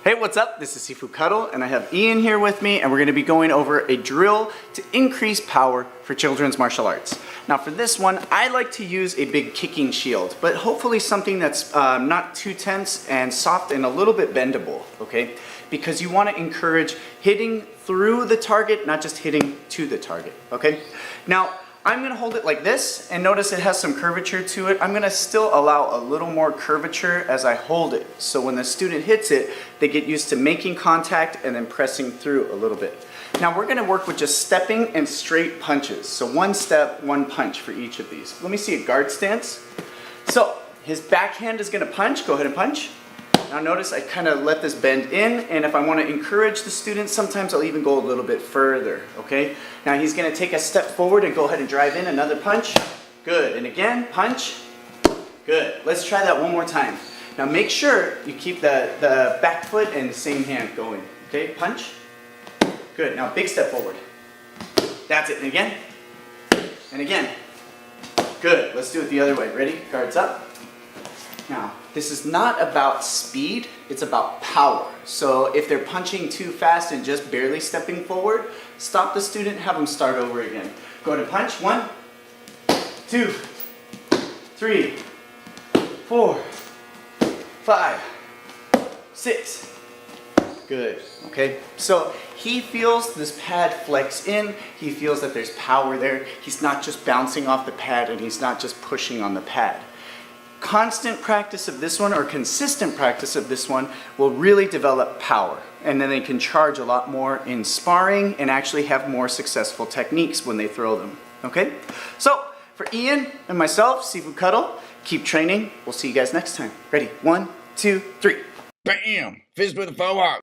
Hey, what's up? This is Sifu Cuddle, and I have Ian here with me, and we're going to be going over a drill to increase power for children's martial arts. Now for this one, I like to use a big kicking shield, but hopefully something that's not too tense and soft and a little bit bendable, okay? Because you want to encourage hitting through the target, not just hitting to the target, okay? Now, I'm going to hold it like this, and notice it has some curvature to it. I'm going to still allow a little more curvature as I hold it. So when the student hits it, they get used to making contact and then pressing through a little bit. Now we're going to work with just stepping and straight punches. So one step, one punch for each of these. Let me see a guard stance. So his backhand is going to punch. Go ahead and punch. Now notice I kind of let this bend in, and if I want to encourage the student, sometimes I'll even go a little bit further, okay? Now he's going to take a step forward and go ahead and drive in another punch. Good, and again, punch. Good. Let's try that one more time. Now make sure you keep the back foot and the same hand going, okay? Punch. Good, now big step forward. That's it, and again. And again. Good, let's do it the other way. Ready? Guards up. Now, this is not about speed, it's about power. So if they're punching too fast and just barely stepping forward, stop the student, have them start over again. Go to punch. 1, 2, 3, 4, 5, 6. Good, okay? So he feels this pad flex in, he feels that there's power there. He's not just bouncing off the pad and he's not just pushing on the pad. Constant practice of this one, or consistent practice of this one, will really develop power, and then they can charge a lot more in sparring and actually have more successful techniques when they throw them, okay? So for Ian and myself, Sifu Cuddle, keep training. We'll see you guys next time. Ready? 1, 2, 3. Bam! Fist with a forearm.